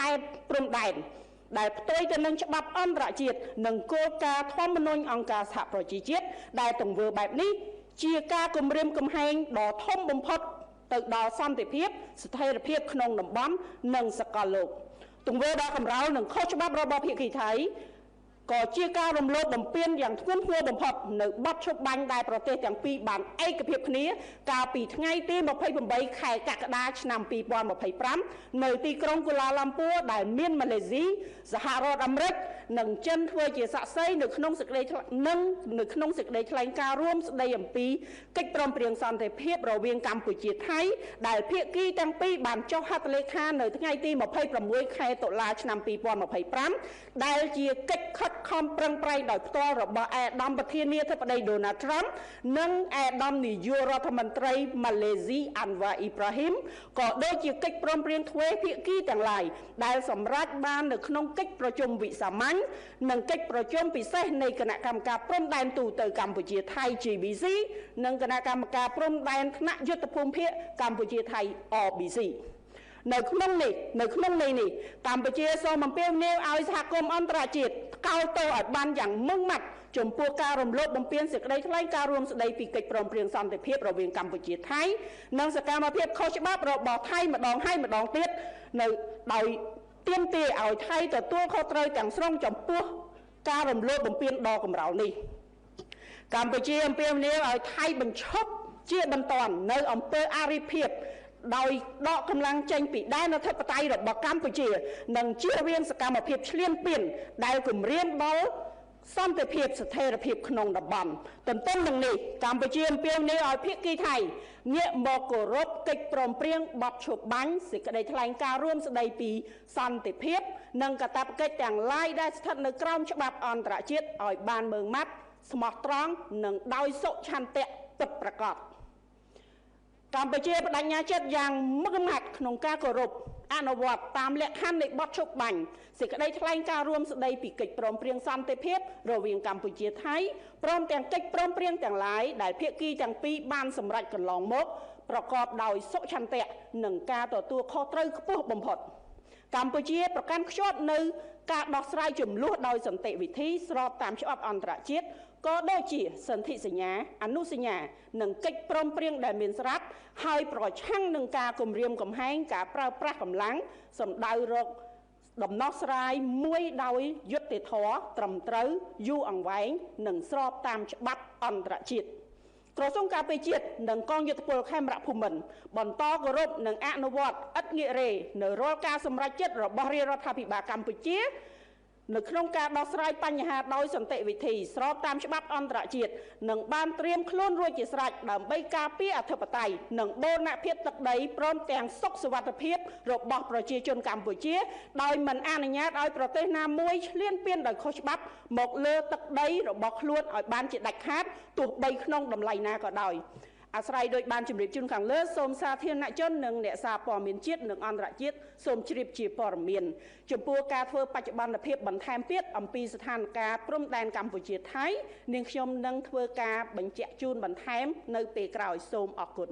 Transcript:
តែព្រំដែនដែលផ្ទុយទៅនឹងច្បាប់អន្តរជាតិនិងគោលការណ៍ធម្មនុញ្ញអង្គការសហប្រជាជាតិដែលទង្វើបែបនេះជាការគំរាមកំហែងដ៏ធំបំផុតទៅដល់សន្តិភាពស្ថិរភាពក្នុងតំបន់និងសកលលោកទង្វើដ៏កម្រោលនិងខុសច្បាប់របស់ភាគីថៃក៏ជាការរំលោភបំពានយ៉ាងធ្ងន់ធ្ងរបំផុតនៅបទឈប់បាញ់ដែលប្រទេសទាំងពីរបានឯកភាពគ្នាកាលពីថ្ងៃទី28ខែកក្កដាឆ្នាំ2025នៅទីក្រុងកូឡាឡាំពួរដែលមានម៉ាឡេស៊ីសហរដ្ឋអាមេរិកនិងចិនធ្វើជាសាក្សីនៅក្នុងសេចក្តីថ្លែងការណ៍រួមស្តីអំពីកិច្ចព្រមព្រៀងសន្តិភាពរវាងកម្ពុជាថៃដែលភាគីទាំងពីរបានចុះហត្ថលេខានៅថ្ងៃទី26ខែតុលាឆ្នាំ2025ដែលជាកិច្ចខិតខំប្រឹងប្រែងដោយផ្ទាល់របស់ឯកឧត្តមប្រធានាធិបតីដូណាល់ ត្រាំនិងឯកឧត្តមនាយករដ្ឋមន្ត្រីម៉ាឡេស៊ីអាន់វ៉ាអ៊ីប្រាហ៊ីមក៏ដូចជាកិច្ចព្រមព្រៀងទ្វេភាគីទាំងឡាយដែលសម្រេចបាននៅក្នុងកិច្ចប្រជុំវិសាមញ្ញនិងកិច្ចប្រជុំពិសេសនៃគណៈកម្មការព្រំដែនទូទៅកម្ពុជាថៃ GBC និងគណៈកម្មការព្រំដែនថ្នាក់យុទ្ធភូមិភាគកម្ពុជាថៃ RBCនៅក្នុងនេះកម្ពុជាសូមអំពាវនាវឲ្យសហគមន៍អន្តរជាតិកោតទោសឲ្យបានយ៉ាងម៉ឺងម៉ាត់ចំពោះការរំលោភបំពានសេចក្តីថ្លែងការណ៍រួមស្តីពីកិច្ចព្រមព្រៀងសន្តិភាពរវាងកម្ពុជាថៃនិងសកម្មភាពខុសច្បាប់របស់ថៃម្ដងហើយម្ដងទៀតនៅដោយទាមទារឲ្យថៃទទួលខុសត្រូវទាំងស្រុងចំពោះការរំលោភបំពានដ៏កម្រោលនេះកម្ពុជាអំពាវនាវឲ្យថៃបញ្ឈប់ជាបន្ទាន់នៅអំពើអរិភាពដោយដកកម្លាំងចេញពីដែនអធិបតេយ្យរបស់កម្ពុជានិងជៀសវាងសកម្មភាពឈ្លានពានដែលគំរាមដល់សន្តិភាពស្ថិរភាពក្នុងតំបន់ទន្ទឹមនឹងនេះកម្ពុជាអំពាវនាវឲ្យភាគីថៃងាកមកគោរពកិច្ចព្រមព្រៀងបទឈប់បាញ់សេចក្តីថ្លែងការណ៍រួមស្តីពីសន្តិភាពនិងកាតព្វកិច្ចទាំងឡាយដែលស្ថិតនៅក្រោមច្បាប់អន្តរជាតិឲ្យបានម៉ឺងម៉ាត់ស្មោះត្រង់និងដោយសុឆន្ទៈពិតប្រាកដកម្ពុជាបដិញ្ញាចិត្តយ៉ាងម៉ឺងម៉ាត់ក្នុងការគោរពអនុវត្តតាមលក្ខខណ្ឌនៃបទឈប់បាញ់សេចក្តីថ្លែងការណ៍រួមស្តីពីកិច្ចព្រមព្រៀងសន្តិភាពរវាងកម្ពុជាថៃព្រមទាំងកិច្ចព្រមព្រៀងទាំងឡាយដែលភាគីទាំងពីរបានសម្រេចកន្លងមកប្រកបដោយសុឆន្ទៈនិងការទទួលខុសត្រូវខ្ពស់បំផុតកម្ពុជាប្រកាន់ខ្ជាប់នៅការដោះស្រាយជម្លោះដោយសន្តិវិធីស្របតាមច្បាប់អន្តរជាតិក៏ដូចជាសន្ធិសញ្ញាអនុសញ្ញានិងកិច្ចព្រមព្រៀងដែលមានស្រាប់ហើយប្រឆាំងនឹងការគំរាមកំហែងការប្រើប្រាស់កម្លាំងសម្ដៅរកដំណោះស្រាយមួយដោយយុត្តិធម៌ត្រឹមត្រូវយូរអង្វែងនិងស្របតាមច្បាប់អន្តរជាតិក្រសួងការពារជាតិនិងកងយោធពលខេមរភូមិន្ទបន្តគោរពនិងអនុវត្តឥតងាករេនៅរាល់ការសម្រេចចិត្តរបស់រាជរដ្ឋាភិបាលកម្ពុជានៅក្នុងការដោះស្រាយបញ្ហាដោយសន្តិវិធីស្របតាមច្បាប់អន្តរជាតិនិងបានត្រៀមខ្លួនរួចជាស្រេចដើម្បីការពារអធិបតេយ្យនិងបូរណភាពទឹកដីព្រមទាំងសុខសុវត្ថិភាពរបស់ប្រជាជនកម្ពុជាដោយមិនអនុញ្ញាតឲ្យប្រទេសណាមួយឈ្លានពានដោយខុសច្បាប់មកលើទឹកដីរបស់ខ្លួនឲ្យបានជាដាច់ខាតទោះបីក្នុងតម្លៃណាក៏ដោយអាស្រ័យដោយបានជម្រាបជូនខាងលើសូមសាធារណជននិងអ្នកសារព័ត៌មានជាតិនិងអន្តរជាតិសូមជ្រាបជាព័ត៌មានចំពោះការធ្វើបច្ចុប្បន្នភាពបន្ថែមទៀតអំពីស្ថានភាពព្រំដែនកម្ពុជាថៃនាងខ្ញុំនឹងធ្វើការបញ្ជាក់ជូនបន្ថែមនៅពេលក្រោយសូមអរគុណ